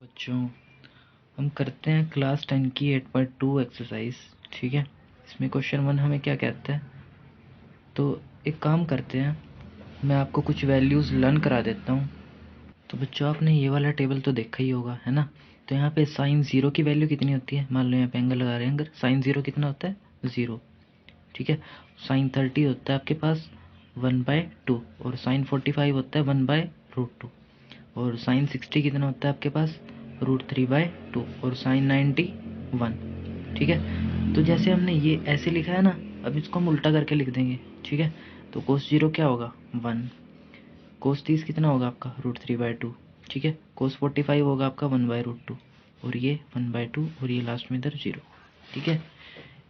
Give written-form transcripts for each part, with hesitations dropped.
बच्चों, हम करते हैं क्लास 10 की 8.2 एक्सरसाइज। ठीक है, इसमें क्वेश्चन 1 हमें क्या कहता है। तो एक काम करते हैं, मैं आपको कुछ वैल्यूज़ लर्न करा देता हूँ। तो बच्चों, आपने ये वाला टेबल तो देखा ही होगा, है ना। तो यहाँ पे साइन ज़ीरो की वैल्यू कितनी होती है। मान लो यहाँ पे एंगल लगा रहे हैं, अगर साइन ज़ीरो कितना होता है, 0। ठीक है, साइन 30 होता है आपके पास 1/2, और साइन 45 होता है 1/√2, और साइन 60 कितना होता है आपके पास, √3/2, और साइन 90 1। ठीक है, तो जैसे हमने ये ऐसे लिखा है ना, अब इसको हम उल्टा करके लिख देंगे। ठीक है, तो कोस 0 क्या होगा, 1। कोस 30 कितना होगा आपका, √3/2। ठीक है, कोस 45 होगा आपका 1/√2, और ये 1/2, और ये लास्ट में इधर 0। ठीक है,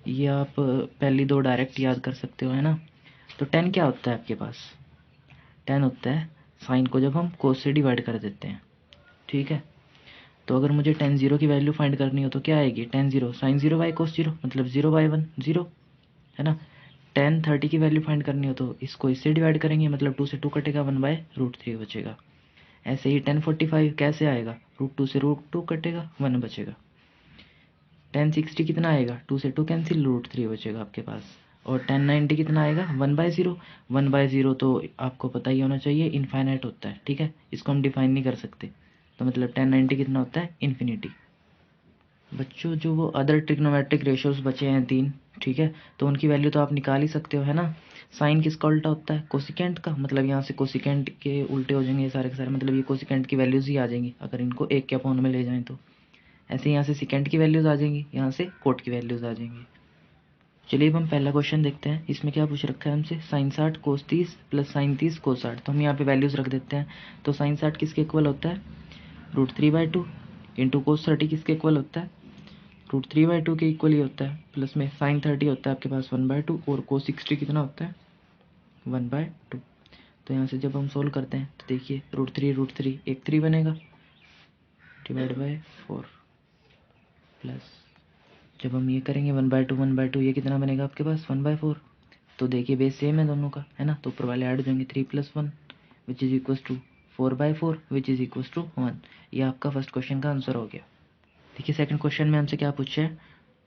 ये आप पहली दो डायरेक्ट याद कर सकते हो, है ना। तो 10 क्या होता है आपके पास, 10 होता है साइन को जब हम कोस से डिवाइड कर देते हैं। ठीक है, तो अगर मुझे tan 0 की वैल्यू फाइंड करनी हो तो क्या आएगी, tan 0 sin 0 बाई कोस 0, मतलब 0/1 0, है ना। tan 30 की वैल्यू फाइंड करनी हो तो इसको इससे डिवाइड करेंगे, मतलब 2 से 2 कटेगा, 1/√3 बचेगा। ऐसे ही tan 45 कैसे आएगा, √2 से √2 कटेगा, 1 बचेगा। tan 60 कितना आएगा, 2 से 2 कैंसिल, √3 बचेगा आपके पास। और tan 90 कितना आएगा, 1/0। 1/0 तो आपको पता ही होना चाहिए, इनफाइनाइट होता है। ठीक है, इसको हम डिफाइन नहीं कर सकते, तो मतलब tan 90 कितना होता है, इन्फिनिटी। बच्चों, जो वो अदर ट्रिग्नोमेट्रिक रेशियोज बचे हैं 3, ठीक है, तो उनकी वैल्यू तो आप निकाल ही सकते हो, है ना। साइन किसका उल्टा होता है, कोसिकेंट का, मतलब यहाँ से कोसिकेंट के उल्टे हो जाएंगे ये सारे के सारे, मतलब ये कोसिकेंट की वैल्यूज़ ही आ जाएंगी अगर इनको एक के अपॉन में ले जाएं तो। ऐसे यहाँ से सिकेंट की वैल्यूज़ आ जाएंगी, यहाँ से कोट की वैल्यूज़ आ जाएंगी। चलिए अब हम पहला क्वेश्चन देखते हैं। इसमें क्या पूछ रखा है हमसे, साइन 60 कोस 30 प्लस साइन 30 कोस 60। तो हम यहाँ पे वैल्यूज़ रख देते हैं। तो साइन 60 किसके इक्वल होता है, √3/2, इंटू कोस 30 किसके इक्वल होता है, √3/2 के इक्वल ही होता है। प्लस में साइन 30 होता है आपके पास 1/2, और कोस 60 कितना होता है, 1/2। तो यहाँ से जब हम सोल्व करते हैं तो देखिए √3 एक 3 बनेगा, डिवाइड बाय 4, प्लस जब हम ये करेंगे 1/2 ये कितना बनेगा आपके पास, 1/4। तो देखिए बेस सेम है दोनों का, है ना, तो ऊपर वाले ऐड हो जाएंगे, 3 + 1 which is equal to 4/4 which is equal to 1। ये आपका फर्स्ट क्वेश्चन का आंसर हो गया। देखिए सेकंड क्वेश्चन में हमसे क्या पूछा है,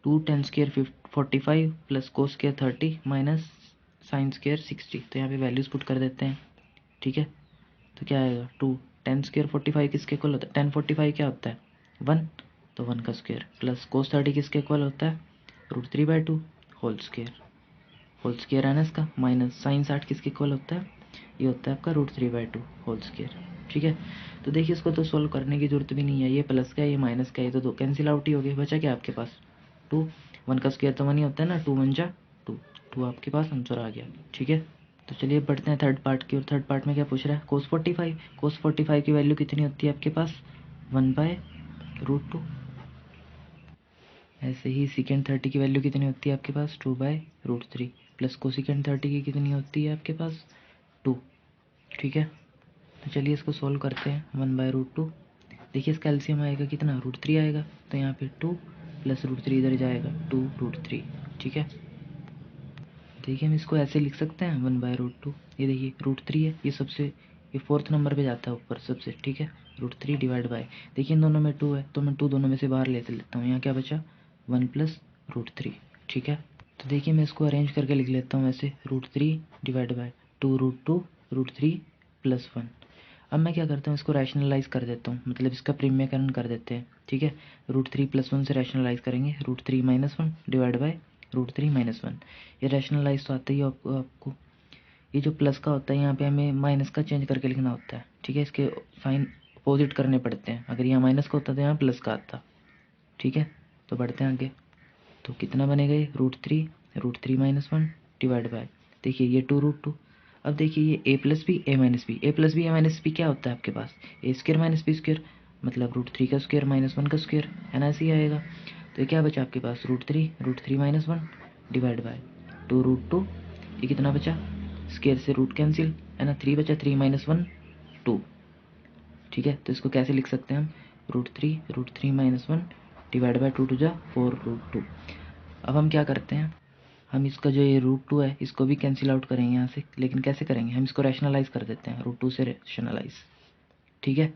2 tan² 45 plus cos² 30 minus sin² 60। तो यहाँ पे वैल्यूज़ पुट कर देते हैं। ठीक है, तो क्या आएगा, 2 tan² 45 किसके इक्वल होता है, tan 45 क्या होता है, 1, तो 1 का स्क्वायर, प्लस cos 30 किसके इक्वल होता है, √3/2 होल स्क्वायर है ना इसका, माइनस साइन 60 किसके इक्वल होता है, ये होता है आपका √3/2 होल स्क्वायर। ठीक है, तो देखिए इसको तो सॉल्व करने की जरूरत भी नहीं है, ये प्लस का है ये माइनस का है, तो दो कैंसिल आउट ही हो गए। बचा क्या आपके पास, 2, 1 का स्क्वायर तो 1 ही होता है ना, 2 1 जा 2, 2 आपके पास आंसर आ गया। ठीक है, तो चलिए बढ़ते हैं थर्ड पार्ट की। और थर्ड पार्ट में क्या पूछ रहा है, cos 45 की वैल्यू कितनी होती है आपके पास, 1/√2। ऐसे ही सेकेंड 30 की वैल्यू कितनी होती है आपके पास, 2/√3, प्लस कोसिकेंड 30 की कितनी होती है आपके पास, 2। ठीक है, तो चलिए इसको सोल्व करते हैं। 1/√2, देखिए इसका एलसीएम आएगा कितना, √3 आएगा, तो यहाँ पे 2 प्लस √3 इधर जाएगा, 2√3। ठीक है, देखिए हम इसको ऐसे लिख सकते हैं 1/√2। ये देखिए √3 है, ये सबसे, ये फोर्थ नंबर पे जाता है ऊपर सबसे। ठीक है, √3 डिवाइड बाय, देखिए इन दोनों में 2 है, तो मैं 2 दोनों में से बाहर लेते लेता हूँ, यहाँ क्या बचा, 1 प्लस √3। ठीक है, तो देखिए मैं इसको अरेंज करके लिख लेता हूँ ऐसे, √3 डिवाइड बाय 2√2 √3 प्लस 1। अब मैं क्या करता हूँ, इसको रैशनलाइज कर देता हूँ, मतलब इसका प्रीमियकरण कर देते हैं। ठीक है, √3 + 1 से रैशनलाइज करेंगे, √3 - 1 डिवाइड बाय √3 - 1। ये रैशनलाइज तो आता ही है आपको। ये जो प्लस का होता है यहाँ पे हमें माइनस का चेंज करके लिखना होता है। ठीक है, इसके साइन अपोजिट करने पड़ते हैं, अगर यहाँ माइनस का होता तो यहाँ प्लस का आता। ठीक है, तो बढ़ते हैं आगे। तो कितना बनेगा ये, √3 - 1 डिवाइड बाय, देखिए ये 2√2। अब देखिए ये a + b a - b, a + b a - b क्या होता है आपके पास, a² - b², मतलब √3 का स्क्वायर माइनस 1 का स्क्वायर, है ना, ऐसे ही आएगा। तो ये क्या बचा आपके पास, √3 - 1 डिवाइड बाय 2√2। ये कितना बचा, स्क्वायर से रूट कैंसिल, है ना, 3 बचा, 3 - 1 2। ठीक है, तो इसको कैसे लिख सकते हैं हम, √3 - 1 डिवाइड बाय 2 2 जा 4√2। अब हम क्या करते हैं, हम इसका जो ये √2 है इसको भी कैंसिल आउट करेंगे यहाँ से, लेकिन कैसे करेंगे, हम इसको रैशनलाइज कर देते हैं, √2 से रैशनलाइज। ठीक है,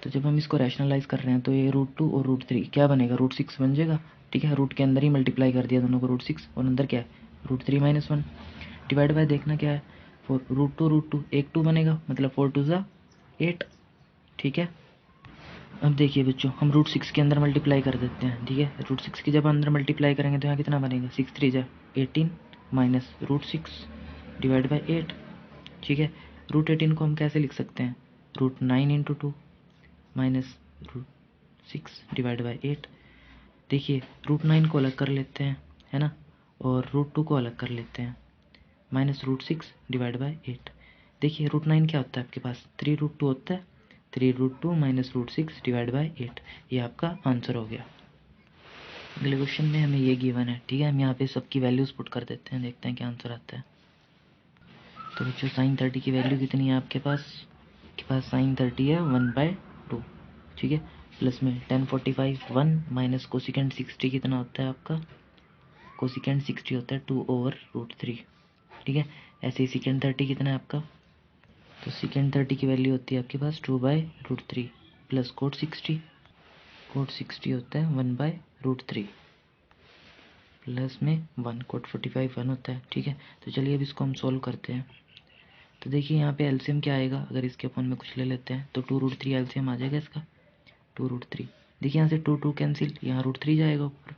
तो जब हम इसको रैशनलाइज कर रहे हैं तो ये √2 और √3 क्या बनेगा, √6 बन जाएगा। ठीक है, रूट के अंदर ही मल्टीप्लाई कर दिया दोनों को, √6 और अंदर क्या है √3 - 1 डिवाइड बाय देखना क्या है √2 एक 2 बनेगा, मतलब 4 2 ज़ा 8। ठीक है, अब देखिए बच्चों हम √6 के अंदर मल्टीप्लाई कर देते हैं। ठीक है, √6 के जब अंदर मल्टीप्लाई करेंगे तो यहाँ कितना बनेगा 6 3 ज़ा 18 माइनस √6 डिवाइड बाई 8। ठीक है, √18 को हम कैसे लिख सकते हैं, √9 × 2 माइनस √6 डिवाइड बाई 8। देखिए √9 को अलग कर लेते हैं, है ना, और √2 को अलग कर लेते हैं, माइनस √6 डिवाइड बाई 8। देखिए √9 क्या होता है आपके पास 3√2 होता है, 3√2 माइनस √6 डिवाइड बाई 8। ये आपका आंसर हो गया। अगले क्वेश्चन में हमें ये गिवन है। ठीक है, हम यहाँ पे सबकी वैल्यूज पुट कर देते हैं, देखते हैं क्या आंसर आता है। तो बच्चों sin 30 की वैल्यू कितनी है आपके पास sin 30 है 1/2। ठीक है, प्लस में tan 45 1 माइनस कोसिकेंट 60 कितना होता है आपका, कोसिकेंट 60 होता है 2/√3। ठीक है, ऐसे ही सेकेंड 30 कितना है आपका, तो सेकेंड 30 की वैल्यू होती है आपके पास 2/√3 प्लस कोट 60 होता है 1/√3 प्लस में 1 कोट 45 1 होता है। ठीक है, तो चलिए अब इसको हम सोल्व करते हैं। तो देखिए यहाँ पे एलसीएम क्या आएगा, अगर इसके अपन में कुछ ले लेते हैं तो 2√3 एलसीएम आ जाएगा इसका 2√3। देखिए यहाँ से 2 2 कैंसिल, यहाँ √3 जाएगा ऊपर,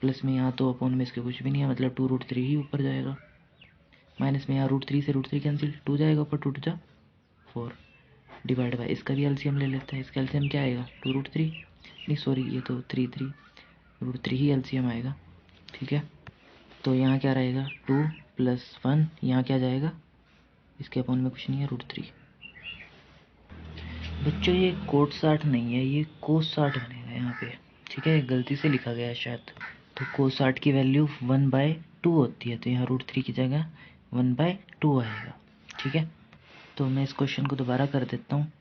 प्लस में यहाँ तो अपन में इसके कुछ भी नहीं है, मतलब 2√3 ही ऊपर जाएगा, माइनस में यहाँ √3 से √3 कैंसिल, 2 जाएगा ऊपर, 2 2 जा 4 डिवाइड बाय इसका भी एलसीएम ले लेते हैं। इसका एलसीएम क्या आएगा 2√3, नहीं सॉरी ये तो 3 3 √3 ही एलसीएम आएगा। ठीक है, तो यहाँ क्या रहेगा 2 + 1, यहाँ क्या जाएगा, इसके अपन में कुछ नहीं है √3। बच्चों ये कोट 60 नहीं है, ये कोस 60 बनेगा यहाँ पे। ठीक है, गलती से लिखा गया है शायद। तो कोस 60 की वैल्यू 1/2 होती है, तो यहाँ √3 की जगह 1/2 आएगा। ठीक है, तो मैं इस क्वेश्चन को दोबारा कर देता हूँ।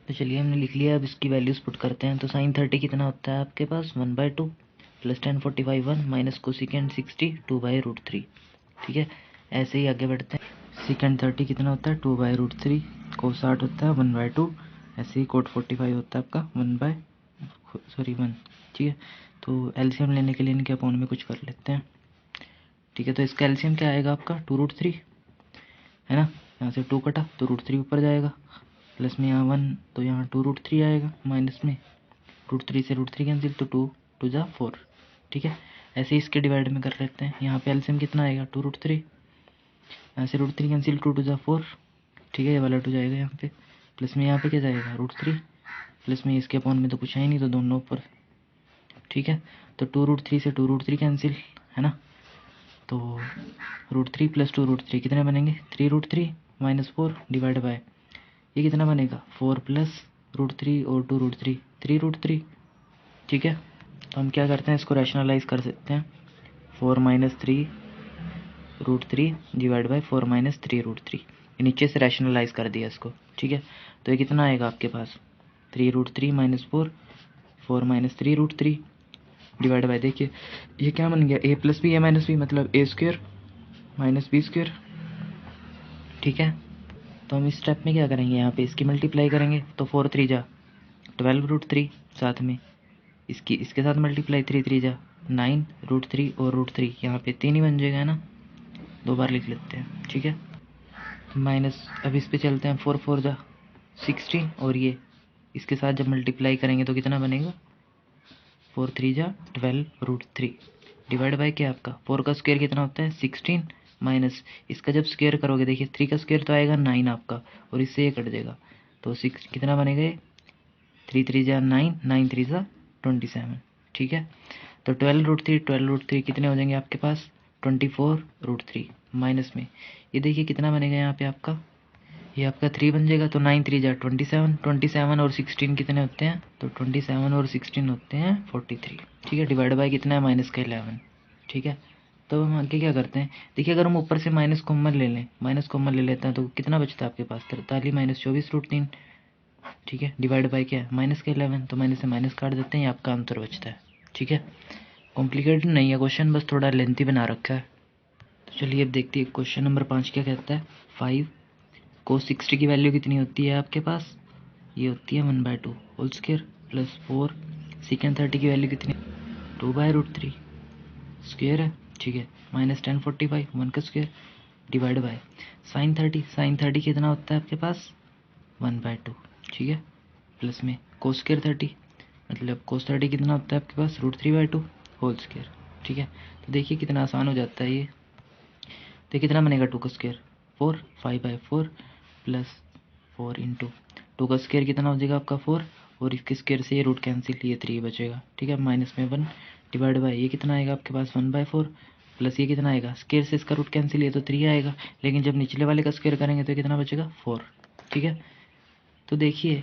तो चलिए हमने लिख लिया, अब इसकी वैल्यूज पुट करते हैं। तो sin 30 कितना होता है आपके पास 1/2 प्लस tan 45 1 माइनस कोसिकेंट 60 2/√3। ठीक है, ऐसे ही आगे बढ़ते हैं। सेकेंड 30 कितना होता है 2/√3, कोस 60 होता है 1/2, ऐसे ही कोट 45 होता है आपका 1। ठीक है, तो एलसीएम लेने के लिए इनके अपोन में कुछ कर लेते हैं। ठीक है, तो इसका एलसीएम क्या आएगा आपका 2√3, है ना, यहाँ से 2 कटा तो √3 ऊपर जाएगा, प्लस में यहाँ 1 तो यहाँ 2√3 आएगा, माइनस में √3 से √3 कैंसिल, तो 2 2 जा 4। ठीक है, ऐसे ही इसके डिवाइड में कर लेते हैं। यहाँ पे एलसीएम कितना आएगा 2√3, यहाँ से √3 कैंसिल, 2 2 जा 4। ठीक है, ये वाला 2 जाएगा यहाँ पे, प्लस में यहाँ पे क्या जाएगा √3, प्लस में इसके अपॉन में तो कुछ है ही नहीं, तो दोनों ऊपर। ठीक है, तो 2√3 से 2√3 कैंसिल, है ना, तो √3 + 2√3 कितने बनेंगे 3√3 माइनस 4 डिवाइड बाय ये कितना बनेगा 4 + √3 और 2√3 3√3। ठीक है, तो हम क्या करते हैं, इसको रैशनलाइज कर सकते हैं। 4 - 3√3 डिवाइड बाय 4 - 3√3, नीचे से रैशनलाइज कर दिया इसको। ठीक है, तो ये कितना आएगा आपके पास 3√3 - 4 4 - 3√3 डिवाइड बाय, देखिए ये क्या बन गया a + b a - b मतलब a² - b²। ठीक है, तो हम इस स्टेप में क्या करेंगे, यहाँ पे इसकी मल्टीप्लाई करेंगे, तो 4 3 जा 12√3, साथ में इसके साथ मल्टीप्लाई 3 3 जा 9√3 और √3, यहाँ पे 3 ही बन जाएगा, है ना, 2 बार लिख लेते हैं। ठीक है, माइनस अब इस पे चलते हैं, 4 4 जा 16 और ये इसके साथ जब मल्टीप्लाई करेंगे तो कितना बनेगा 4 3 जा 12√3 डिवाइड बाय क्या आपका 4 का स्क्वायर कितना होता है 16 माइनस इसका जब स्क्वायर करोगे, देखिए 3 का स्क्वायर तो आएगा 9 आपका, और इससे ये कट जाएगा, तो 6 कितना बनेगा 3 3 जा 9 9 3 जा 27। ठीक है, तो 12√3 कितने हो जाएंगे आपके पास 24√3, माइनस में ये देखिए कितना बनेगा यहाँ पे आपका, ये आपका 3 बन जाएगा, तो 9 3 जा 27, 27 और 16 कितने होते हैं, तो 27 और 16 होते हैं 43। ठीक है, डिवाइड बाय कितना है माइनस का 11। ठीक है, तो हम आगे क्या करते हैं, देखिए अगर हम ऊपर से माइनस कॉमन ले लें, माइनस कॉमन ले लेते हैं तो कितना बचता है आपके पास 43 - 24√3। ठीक है, डिवाइड बाय क्या है माइनस का 11, तो माइनस से माइनस काट देते हैं, ये आपका आंसर बचता है। ठीक है, कॉम्प्लिकेटेड नहीं है क्वेश्चन, बस थोड़ा लेंथी बना रखा है। तो चलिए अब देखते हैं क्वेश्चन नंबर 5 क्या कहता है। 5 cos 60 की वैल्यू कितनी होती है आपके पास ये होती है 1/2 होल स्क्वायर प्लस 4 सेकेंड 30 की वैल्यू कितनी 2/√3 स्क्वायर है, ठीक है, माइनस 1045 1 का स्क्वायर डिवाइड बाय साइन 30 कितना होता है आपके पास 1/2, ठीक है, प्लस में कोस स्क्वायर 30 मतलब कोस 30 कितना होता है आपके पास √3/2 होल स्क्वायर, ठीक है। तो देखिए कितना आसान हो जाता है ये। तो कितना बनेगा 2 का स्क्वायर 4 5/4 प्लस 4 इंटू 2 का स्क्वायर कितना हो जाएगा आपका 4 और इसके स्क्वायर से ये रूट कैंसिल, ये 3 बचेगा, ठीक है, माइनस में 1 डिवाइड बाय ये कितना आएगा आपके पास 1/4 प्लस ये कितना आएगा स्क्वायर से इसका रूट कैंसिल, ये तो 3 आएगा, लेकिन जब निचले वाले का स्क्वायर करेंगे तो कितना बचेगा 4, ठीक है। तो देखिए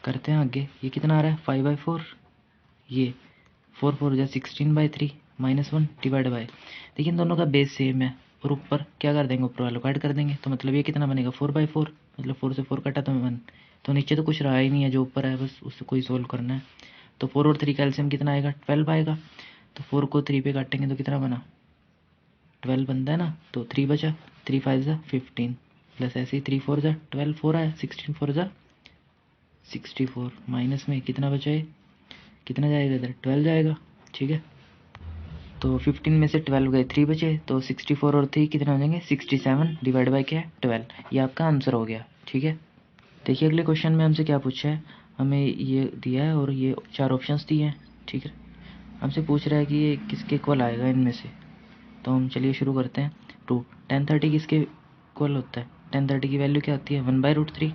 करते हैं आगे, ये कितना आ रहा है 5/4, ये 4 4 जा 16/3 -1 डिवाइड बाय, देखिए इन दोनों का बेस सेम है और ऊपर क्या कर देंगे ऊपर वालों को ऐड कर देंगे, तो मतलब ये कितना बनेगा 4/4 मतलब 4 से 4 कटा तो 1, तो नीचे तो कुछ रहा ही नहीं है, जो ऊपर है बस उससे कोई सोल्व करना है। तो 4 और 3 का एलसीएम कितना आएगा 12 आएगा, तो 4 को 3 पे काटेंगे तो कितना बना 12 बनता है ना, तो 3 बचा 3 5 जा 15 प्लस ऐसे ही 3 4 जा 12 4 आया 16 4 जा 64 माइनस में कितना बचा है कितना जाएगा इधर 12 जाएगा, ठीक है। तो 15 में से 12 गए 3 बचे, तो 64 और 3 कितना हो जाएंगे 67 डिवाइड बाय क्या है 12, ये आपका आंसर हो गया, ठीक है। देखिए अगले क्वेश्चन में हमसे क्या पूछा है, हमें ये दिया है और ये 4 ऑप्शंस दिए हैं, ठीक है। हमसे पूछ रहा है कि ये किसके इक्वल आएगा इनमें से, तो हम चलिए शुरू करते हैं। 1030 किसके इक्वल होता है 1030 की वैल्यू क्या होती है 1/√3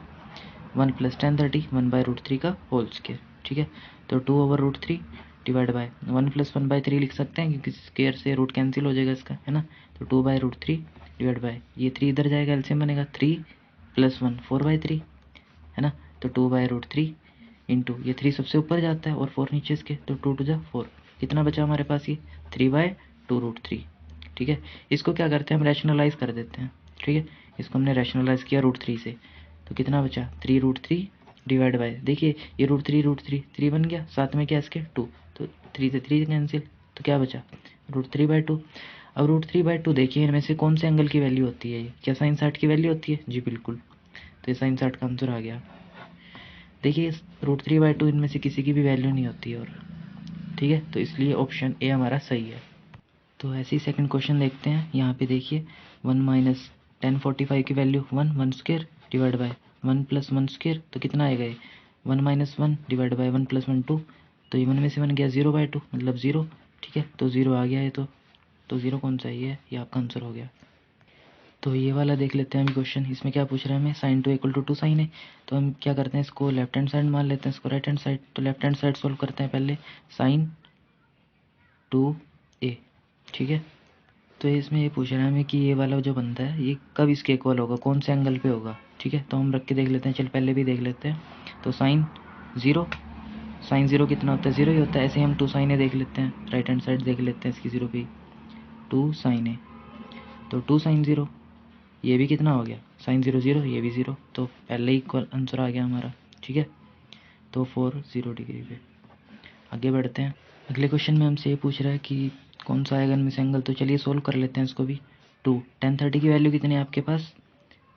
1 प्लस 1030 1/√3 का होल स्क्वायर, ठीक है। तो 2/√3 डिवाइड बाय 1 प्लस 1/3 लिख सकते हैं क्योंकि स्क्वायर से रूट कैंसिल हो जाएगा इसका, है ना। तो 2/√3 डिवाइड बाय ये 3 इधर जाएगा, एलसीएम बनेगा 3 प्लस 1 4/3, है ना। तो 2/√3 इंटू ये 3 सबसे ऊपर जाता है और 4 नीचे इसके, तो 2 2 जा 4, कितना बचा हमारे पास ये 3/2√3, ठीक है। इसको क्या करते हैं हम रैशनलाइज कर देते हैं, ठीक है। इसको हमने रैशनलाइज किया √3 से, तो कितना बचा 3√3 डिवाइड बाय, देखिए ये √3 बन गया, साथ में क्या इसके 2, तो 3 से 3 कैंसिल, तो क्या बचा √3/2। अब √3/2 देखिए इनमें से कौन से एंगल की वैल्यू होती है, क्या साइन 60 की वैल्यू होती है, जी बिल्कुल, तो ये साइन 60 का आंसर आ गया। देखिए √3/2 इनमें से किसी की भी वैल्यू नहीं होती है और, ठीक है, तो इसलिए ऑप्शन ए हमारा सही है। तो ऐसे ही सेकंड क्वेश्चन देखते हैं, यहाँ पे देखिए 1 माइनस 1045 की value 1 square divide by 1 plus 1 square, तो कितना आएगा ये 1 माइनस 1 डिवाइड बाय 1 प्लस 1 2, तो ये 1 में से 1 गया 0/2 मतलब 0, ठीक है, तो 0 आ गया है, तो 0 कौन सा ये आपका आंसर हो गया। तो ये वाला देख लेते हैं अभी क्वेश्चन, इसमें क्या पूछ रहा है हमें sin 2 = 2 sin है, तो हम क्या करते हैं इसको लेफ्ट हैंड साइड मान लेते हैं, इसको राइट हैंड साइड, तो लेफ्ट हैंड साइड सोल्व करते हैं पहले sin 2a, ठीक है। तो इसमें ये पूछ रहा है हमें कि ये वाला जो बनता है ये कब इसके इक्वल होगा, कौन से एंगल पे होगा, ठीक है। तो हम रख के देख लेते हैं, चल पहले भी देख लेते हैं। तो साइन ज़ीरो कितना होता है 0 ही होता है, ऐसे ही हम 2 sin a देख लेते हैं, राइट हैंड साइड देख लेते हैं इसकी 0 पे 2 sin a, तो 2 sin 0 ये भी कितना हो गया साइन 0 0, ये भी 0, तो पहले ही इक्वल आंसर आ गया हमारा, ठीक है। तो 4 0 डिग्री पे आगे बढ़ते हैं। अगले क्वेश्चन में हमसे ये पूछ रहा है कि कौन सा आएगा इनमें से एंगल, तो चलिए सोल्व कर लेते हैं इसको भी। 1030 की वैल्यू कितनी है आपके पास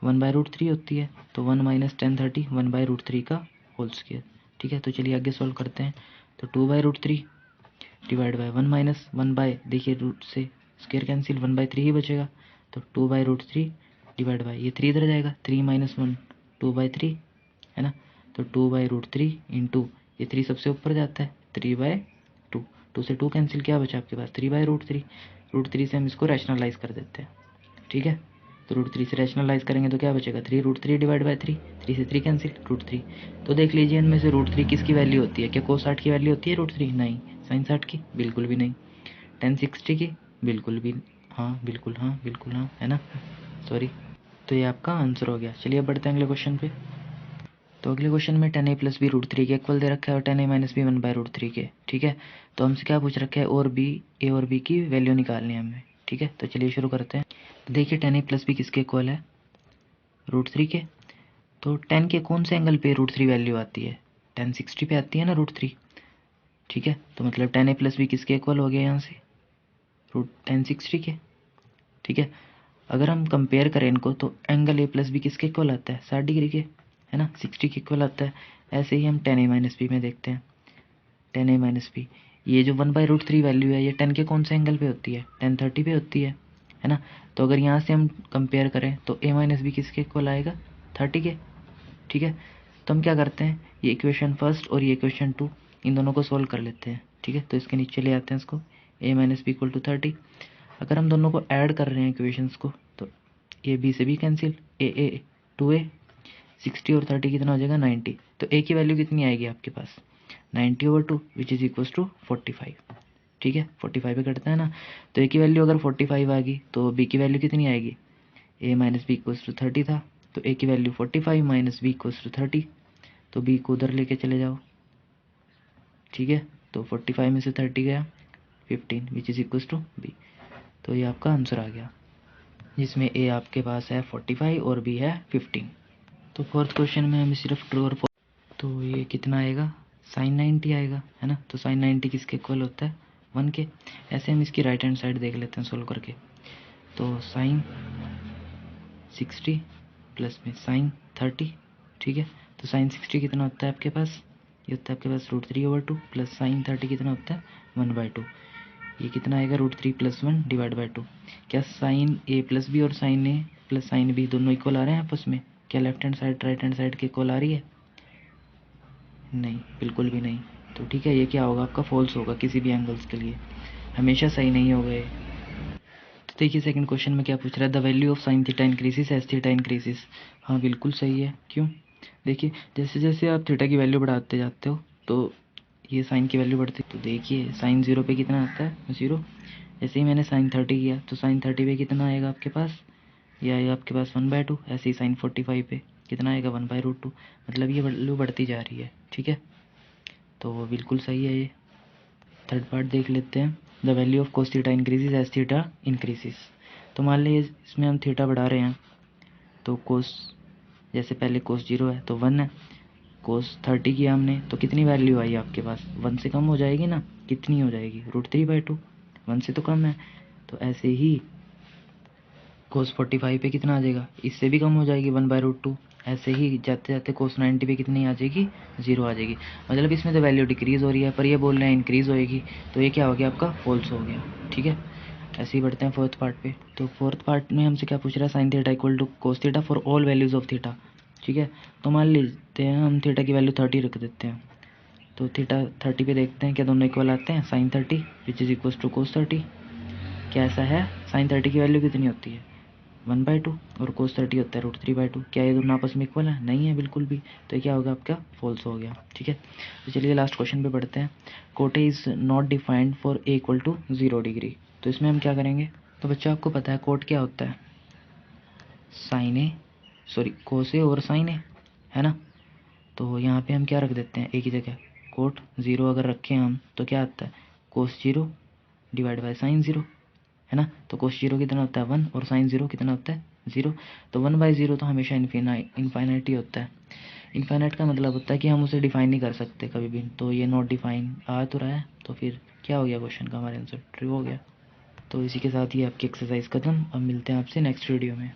1/√3 होती है, तो 1 माइनस 1030 1/√3 का होल स्क्वायर, ठीक है। तो चलिए आगे सोल्व करते हैं। तो 2/√3 डिवाइड बाय 1 माइनस 1 बाय, देखिए रूट से स्क्वायर कैंसिल 1/3 ही बचेगा, तो 2/√3 डिवाइड बाय ये 3 इधर जाएगा 3 माइनस 1 2/3, है ना। तो 2/√3 इंटू ये 3 सबसे ऊपर जाता है 3/2, 2 से 2 कैंसिल, क्या बचा आपके पास 3/√3, √3 से हम इसको रैशनलाइज कर देते हैं, ठीक है। तो √3 से रैशनलाइज करेंगे तो क्या बचेगा 3√3 डिवाइड बाय 3, 3 से 3 कैंसिल √3, तो देख लीजिए इनमें से √3 किसकी वैल्यू होती है, क्या कोस 60 की वैल्यू होती है √3, नहीं। साइन 60 की बिल्कुल भी नहीं। 1060 की बिल्कुल भी, हाँ बिल्कुल, हाँ बिल्कुल, हाँ, है ना, सॉरी। तो ये आपका आंसर हो गया। चलिए बढ़ते हैं अगले क्वेश्चन पे। तो अगले क्वेश्चन में 10a प्लस बी √3 के इक्वल दे रखा है और 10a माइनस बी 1/√3 के, ठीक है। तो हमसे क्या पूछ रखा है और बी ए और बी की वैल्यू निकालनी है हमें, ठीक है। तो चलिए शुरू करते हैं। तो देखिए 10a प्लस बी किसके इक्वल है √3 के, तो 10 के कौन से एंगल पे √3 वैल्यू आती है 1060 पे आती है ना √3, ठीक है। तो मतलब 10a प्लस बी किसके इक्वल हो गया यहाँ से √1060 के, ठीक है। अगर हम कंपेयर करें इनको तो एंगल ए प्लस बी किसके इक्वल आता है 60 डिग्री के, है ना, 60 के इक्वल आता है। ऐसे ही हम 10a-b में देखते हैं, 10a-b, ये जो 1/√3 वैल्यू है ये 10 के कौन से एंगल पे होती है, 1030 पे होती है ना। तो अगर यहाँ से हम कंपेयर करें तो a-b किसके इक्वल आएगा, 30 के। ठीक है, तो हम क्या करते हैं, ये इक्वेशन फर्स्ट और ये इक्वेशन 2 इन दोनों को सोल्व कर लेते हैं। ठीक है, तो इसके नीचे ले आते हैं इसको, a-b इक्वल टू 30। अगर हम दोनों को ऐड कर रहे हैं इक्वेशंस को तो ए बी से भी कैंसिल, ए 2a, 60 और 30 कितना हो जाएगा, 90। तो ए की वैल्यू कितनी आएगी आपके पास, 90/2 विच इज़ इक्वल्स टू 45। ठीक है, 45 पे कटता है ना, तो ए की वैल्यू अगर 45 आ गई तो बी की वैल्यू कितनी आएगी, a-b इक्वल्स टू 30 था, तो ए की value 45 minus B equals to 30, तो बी को उधर लेके चले जाओ। ठीक है, तो 45 में से 30 गया 15 which is equals to B. तो ये आपका आंसर आ गया, जिसमें ए आपके पास है 45 और बी है 15। तो फोर्थ क्वेश्चन में हमें सिर्फ ट्रू और फॉल्स, तो ये कितना आएगा, साइन 90 आएगा, है ना। तो साइन 90 किसके इक्वल होता है, 1 के। ऐसे हम इसकी राइट हैंड साइड देख लेते हैं सोल्व करके। तो साइन 60 प्लस में साइन 30। ठीक है, तो साइन 60 कितना होता है आपके पास, ये होता है आपके पास √3/2 प्लस साइन 30 कितना होता है 1/2। ये कितना आएगा √3 + 1 / 2। क्या साइन ए प्लस बी और साइन ए प्लस साइन बी दोनों इक्वल आ रहे हैं आपस में, क्या left hand side right hand side के इक्वल आ रही है, नहीं, बिल्कुल भी नहीं। तो ठीक है, ये क्या होगा आपका फॉल्स होगा, किसी भी एंगल्स के लिए हमेशा सही नहीं होगा ये। तो देखिए सेकंड क्वेश्चन में क्या पूछ रहा है, the value of sine theta increases as theta increases. हाँ बिल्कुल सही है, क्यों, देखिए जैसे जैसे आप थीटा की वैल्यू बढ़ाते जाते हो तो ये साइन की वैल्यू बढ़ती, तो देखिए साइन 0 पे कितना आता है 0। जैसे ही मैंने साइन 30 किया तो साइन 30 पे कितना आएगा आपके पास, ये आएगा आपके पास 1/2। ऐसे ही साइन 45 पे कितना आएगा 1/√2। मतलब ये वैल्यू बढ़ती जा रही है। ठीक है, तो वो बिल्कुल सही है ये। थर्ड पार्ट देख लेते हैं, the value of cos theta increases as theta increases. तो मान लीजिए इसमें हम थीटा बढ़ा रहे हैं, तो कोस, जैसे पहले कोस 0 है तो 1 है, कोस 30 किया हमने तो कितनी वैल्यू आई आपके पास, 1 से कम हो जाएगी ना, कितनी हो जाएगी √3/2, 1 से तो कम है। तो ऐसे ही कोस 45 पे कितना आ जाएगा, इससे भी कम हो जाएगी 1/√2। ऐसे ही जाते जाते कोस 90 पे कितनी आ जाएगी, 0 आ जाएगी। मतलब इसमें तो वैल्यू डिक्रीज़ हो रही है, पर ये बोल रहे हैं इंक्रीज़ होएगी, तो ये क्या हो गया आपका फॉल्स हो गया। ठीक है, ऐसे ही बढ़ते हैं फोर्थ पार्ट पे। तो फोर्थ पार्ट में हमसे क्या पूछ रहा है, sine theta equal to cos theta for all values of theta. ठीक है, तो मान लेते हैं हम थीटा की वैल्यू 30 रख देते हैं, तो थीटा 30 पे देखते हैं क्या दोनों इक्वल आते हैं, sine 30 which is equal to cos 30। क्या ऐसा है, साइन 30 की वैल्यू कितनी होती है 1/2 और कोस 30 होता है √3/2। क्या ये दोनों आपस में इक्वल है, नहीं है बिल्कुल भी, तो ये क्या होगा आपका फॉल्स हो गया। ठीक है, तो चलिए लास्ट क्वेश्चन पे बढ़ते हैं। Cot is not defined for a equal to 0 degree. तो इसमें हम क्या करेंगे, तो बच्चा आपको पता है कोट क्या होता है, साइन ए, सॉरी कोस ए और साइन ए, है ना। तो यहाँ पे हम क्या रख देते हैं, ए की जगह कोट 0 अगर रखें हम तो क्या आता है कोस 0 / साइन 0, है ना। तो कोस 0 कितना होता है 1 और साइन 0 कितना होता है 0। तो 1/0 तो हमेशा इनफाइनाइट ही होता है। इनफाइनाइट का मतलब होता है कि हम उसे डिफाइन नहीं कर सकते कभी भी। तो ये नॉट डिफाइन आ तो रहा है, तो फिर क्या हो गया क्वेश्चन का हमारे आंसर ट्रू हो गया। तो इसी के साथ ही आपकी एक्सरसाइज खत्म। अब मिलते हैं आपसे नेक्स्ट वीडियो में।